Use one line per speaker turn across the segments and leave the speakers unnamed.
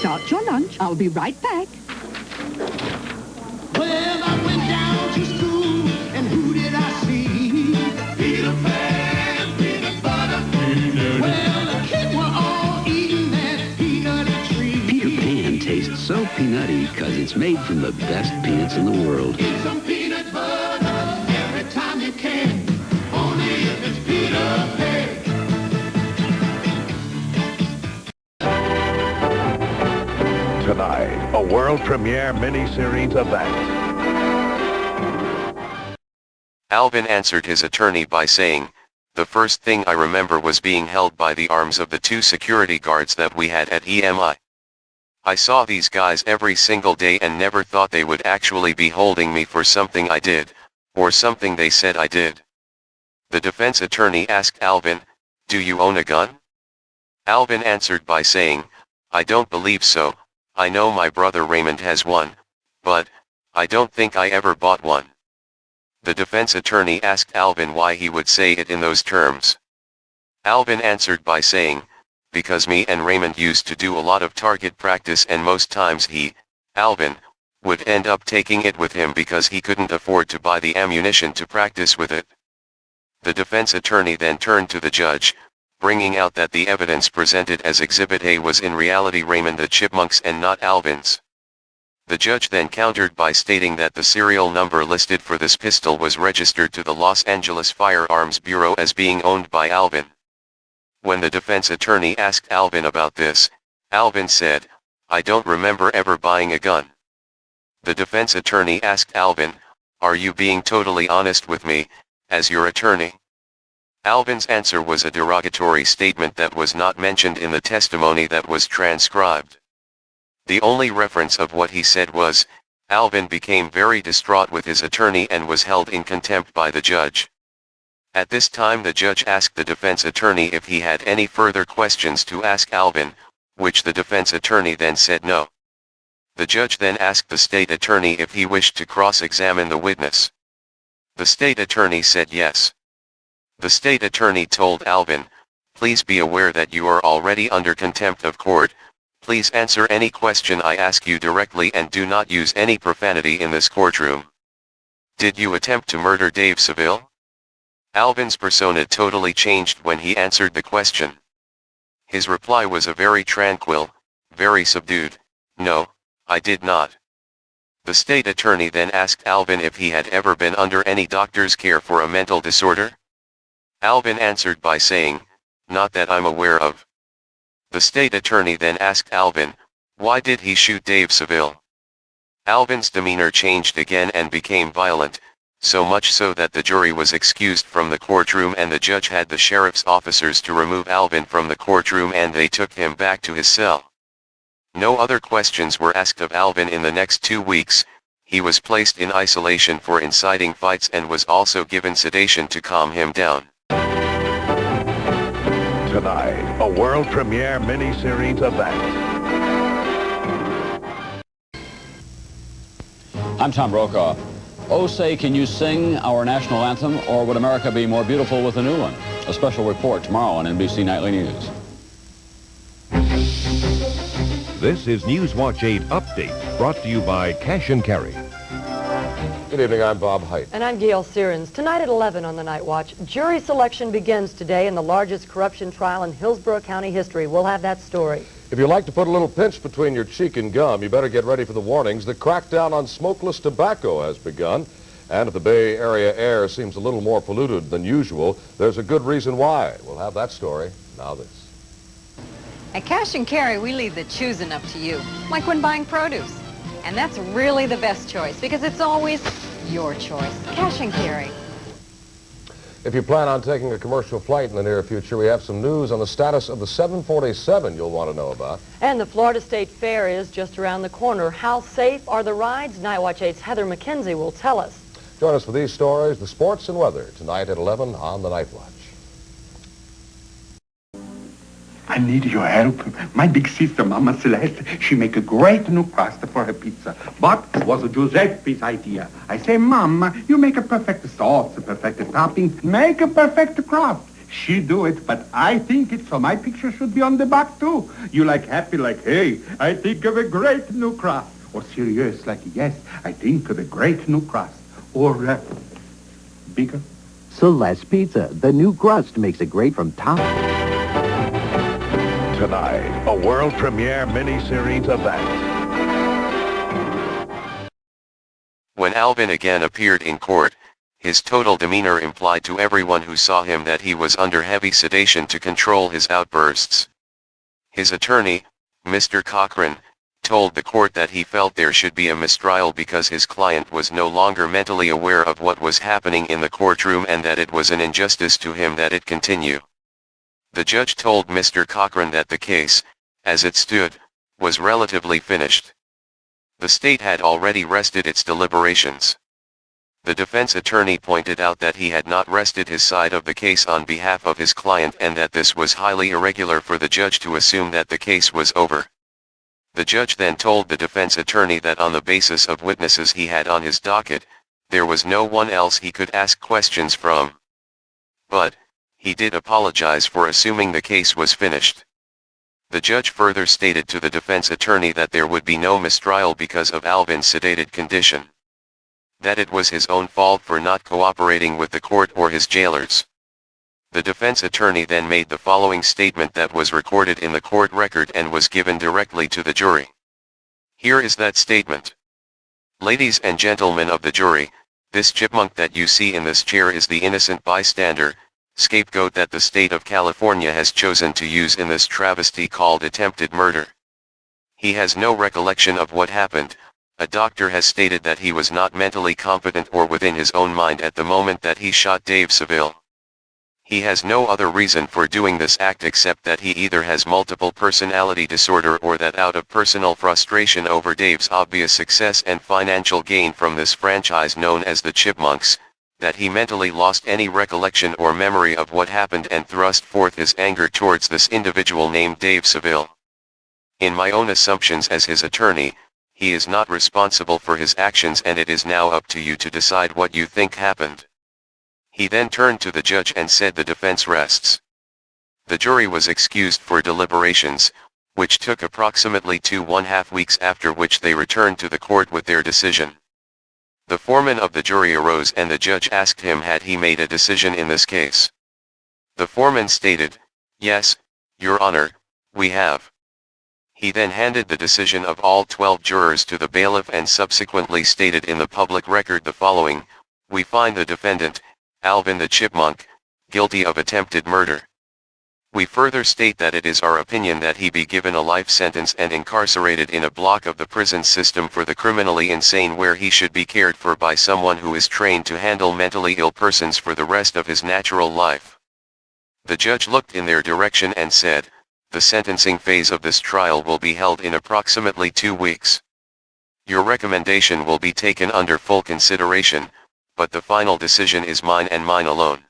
Start your lunch. I'll be right back.
Well, I went down to school, and who did I see? Peter Pan, peanut butter. Well, the kids were all eating that peanut tree.
Peter Pan tastes so peanutty because it's made from the best peanuts in the world.
Eat some peanut butter every time you can. Only if it's Peter Pan.
Tonight, a world premiere miniseries event.
Alvin answered his attorney by saying, "The first thing I remember was being held by the arms of the 2 security guards that we had at EMI. I saw these guys every single day and never thought they would actually be holding me for something I did, or something they said I did." The defense attorney asked Alvin, "Do you own a gun?" Alvin answered by saying, "I don't believe so. I know my brother Raymond has one, but I don't think I ever bought one." The defense attorney asked Alvin why he would say it in those terms. Alvin answered by saying, "Because me and Raymond used to do a lot of target practice and most times he, Alvin, would end up taking it with him because he couldn't afford to buy the ammunition to practice with it." The defense attorney then turned to the judge, bringing out that the evidence presented as Exhibit A was in reality Raymond the Chipmunk's and not Alvin's. The judge then countered by stating that the serial number listed for this pistol was registered to the Los Angeles Firearms Bureau as being owned by Alvin. When the defense attorney asked Alvin about this, Alvin said, "I don't remember ever buying a gun." The defense attorney asked Alvin, "Are you being totally honest with me, as your attorney?" Alvin's answer was a derogatory statement that was not mentioned in the testimony that was transcribed. The only reference of what he said was, Alvin became very distraught with his attorney and was held in contempt by the judge. At this time the judge asked the defense attorney if he had any further questions to ask Alvin, which the defense attorney then said no. The judge then asked the state attorney if he wished to cross-examine the witness. The state attorney said yes. The state attorney told Alvin, "Please be aware that you are already under contempt of court. Please answer any question I ask you directly and do not use any profanity in this courtroom. Did you attempt to murder Dave Seville?" Alvin's persona totally changed when he answered the question. His reply was a very tranquil, very subdued, "No, I did not." The state attorney then asked Alvin if he had ever been under any doctor's care for a mental disorder. Alvin answered by saying, "Not that I'm aware of." The state attorney then asked Alvin, "Why did he shoot Dave Seville?" Alvin's demeanor changed again and became violent, so much so that the jury was excused from the courtroom and the judge had the sheriff's officers to remove Alvin from the courtroom and they took him back to his cell. No other questions were asked of Alvin in the next 2 weeks. He was placed in isolation for inciting fights and was also given sedation to calm him down.
Tonight, a world premiere miniseries event.
I'm Tom Brokaw. Oh, say, can you sing our national anthem, or would America be more beautiful with a new one? A special report tomorrow on NBC Nightly News.
This is Newswatch 8 Update, brought to you by Cash and Carry.
Good evening, I'm Bob Height.
And I'm Gail Sierens. Tonight at 11 on the Night Watch, jury selection begins today in the largest corruption trial in Hillsborough County history. We'll have that story.
If you like to put a little pinch between your cheek and gum, you better get ready for the warnings. The crackdown on smokeless tobacco has begun. And if the Bay Area air seems a little more polluted than usual, there's a good reason why. We'll have that story. Now this.
At Cash and Carry, we leave the choosing up to you, like when buying produce. And that's really the best choice, because it's always your choice. Cash and Carry.
If you plan on taking a commercial flight in the near future, we have some news on the status of the 747 you'll want to know about.
And the Florida State Fair is just around the corner. How safe are the rides? Night Watch 8's Heather McKenzie will tell us.
Join us for these stories, the sports and weather, tonight at 11 on the Night Watch.
I need your help. My big sister, Mama Celeste, she make a great new pasta for her pizza. But it was Giuseppe's idea. I say, Mama, you make a perfect sauce, a perfect topping, make a perfect crust. She do it, but I think it, so my picture should be on the back too. You like happy, like, hey, I think of a great new crust. Or serious, like, yes, I think of a great new crust. Or bigger.
Celeste Pizza. The new crust makes it great from top.
Tonight, a world premiere miniseries event.
When Alvin again appeared in court, his total demeanor implied to everyone who saw him that he was under heavy sedation to control his outbursts. His attorney, Mr. Cochran, told the court that he felt there should be a mistrial because his client was no longer mentally aware of what was happening in the courtroom and that it was an injustice to him that it continue. The judge told Mr. Cochran that the case, as it stood, was relatively finished. The state had already rested its deliberations. The defense attorney pointed out that he had not rested his side of the case on behalf of his client and that this was highly irregular for the judge to assume that the case was over. The judge then told the defense attorney that on the basis of witnesses he had on his docket, there was no one else he could ask questions from. But, he did apologize for assuming the case was finished. The judge further stated to the defense attorney that there would be no mistrial because of Alvin's sedated condition. That it was his own fault for not cooperating with the court or his jailers. The defense attorney then made the following statement that was recorded in the court record and was given directly to the jury. Here is that statement. Ladies and gentlemen of the jury, this chipmunk that you see in this chair is the innocent bystander, scapegoat that the state of California has chosen to use in this travesty called attempted murder. He has no recollection of what happened. A doctor has stated that he was not mentally competent or within his own mind at the moment that he shot Dave Seville. He has no other reason for doing this act except that he either has multiple personality disorder or that out of personal frustration over Dave's obvious success and financial gain from this franchise known as the Chipmunks, that he mentally lost any recollection or memory of what happened and thrust forth his anger towards this individual named Dave Seville. In my own assumptions as his attorney, he is not responsible for his actions and it is now up to you to decide what you think happened. He then turned to the judge and said the defense rests. The jury was excused for deliberations, which took approximately 2½ weeks, after which they returned to the court with their decision. The foreman of the jury arose and the judge asked him had he made a decision in this case. The foreman stated, "Yes, Your Honor, we have." He then handed the decision of all 12 jurors to the bailiff and subsequently stated in the public record the following: "We find the defendant, Alvin the Chipmunk, guilty of attempted murder. We further state that it is our opinion that he be given a life sentence and incarcerated in a block of the prison system for the criminally insane, where he should be cared for by someone who is trained to handle mentally ill persons for the rest of his natural life." The judge looked in their direction and said, "The sentencing phase of this trial will be held in approximately 2 weeks. Your recommendation will be taken under full consideration, but the final decision is mine and mine alone.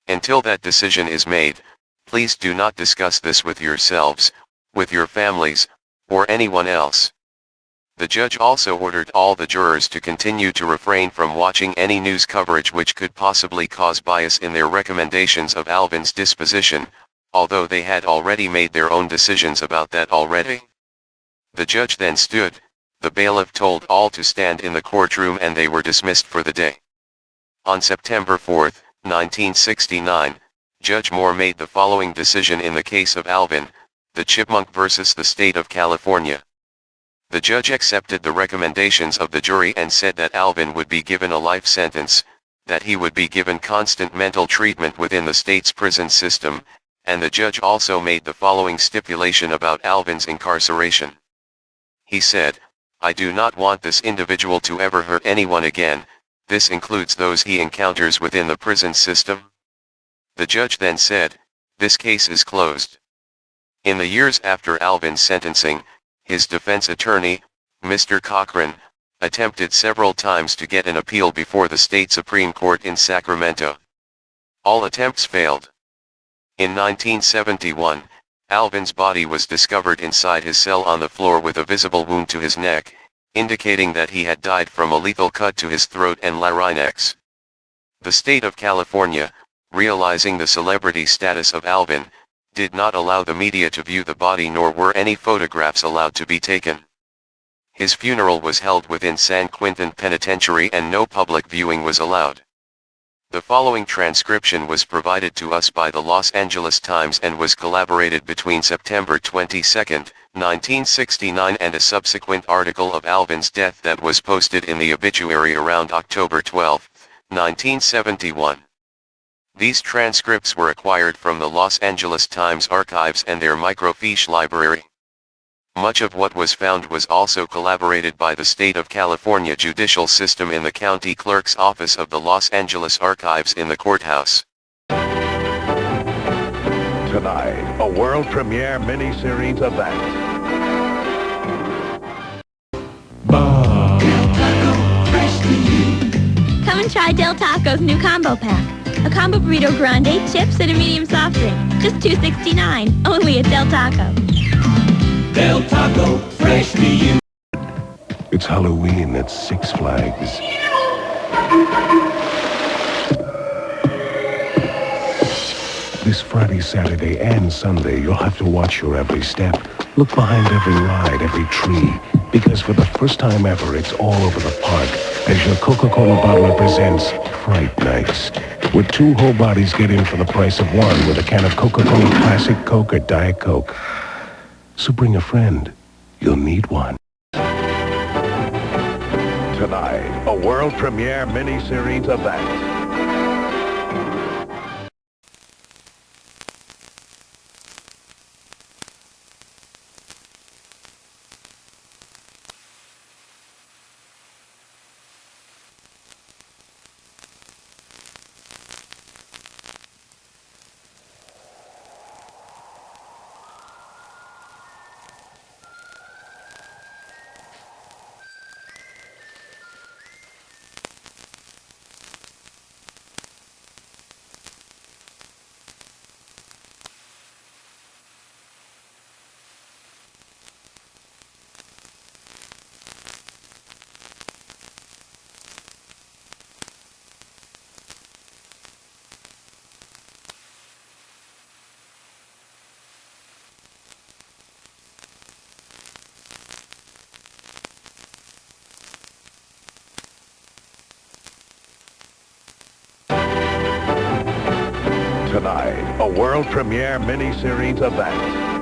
Until that decision is made, please do not discuss this with yourselves, with your families, or anyone else." The judge also ordered all the jurors to continue to refrain from watching any news coverage which could possibly cause bias in their recommendations of Alvin's disposition, although they had already made their own decisions about that already. The judge then stood, the bailiff told all to stand in the courtroom and they were dismissed for the day. On September 4, 1969, Judge Moore made the following decision in the case of Alvin, the Chipmunk versus the State of California. The judge accepted the recommendations of the jury and said that Alvin would be given a life sentence, that he would be given constant mental treatment within the state's prison system, and the judge also made the following stipulation about Alvin's incarceration. He said, "I do not want this individual to ever hurt anyone again. This includes those he encounters within the prison system." The judge then said, "This case is closed." In the years after Alvin's sentencing, his defense attorney, Mr. Cochran, attempted several times to get an appeal before the state Supreme Court in Sacramento. All attempts failed. In 1971, Alvin's body was discovered inside his cell on the floor with a visible wound to his neck, indicating that he had died from a lethal cut to his throat and larynx. The state of California, realizing the celebrity status of Alvin, did not allow the media to view the body, nor were any photographs allowed to be taken. His funeral was held within San Quentin Penitentiary and no public viewing was allowed. The following transcription was provided to us by the Los Angeles Times and was collaborated between September 22, 1969 and a subsequent article of Alvin's death that was posted in the obituary around October 12, 1971. These transcripts were acquired from the Los Angeles Times archives and their microfiche library. Much of what was found was also collaborated by the State of California judicial system in the county clerk's office of the Los Angeles Archives in the courthouse.
Tonight, a world premiere miniseries event.
Come and try Del Taco's new combo pack. A combo burrito grande, chips, and a medium soft drink. Just $2.69. Only at Del Taco.
Del Taco, fresh to you.
It's Halloween at Six Flags. This Friday, Saturday, and Sunday, you'll have to watch your every step. Look behind every ride, every tree. Because for the first time ever, it's all over the park as your Coca-Cola bottler presents Fright Nights. Where two whole bodies get in for the price of one with a can of Coca-Cola Classic Coke or Diet Coke. So bring a friend. You'll need one.
Tonight, a world premiere miniseries event. Tonight, a world premiere miniseries event.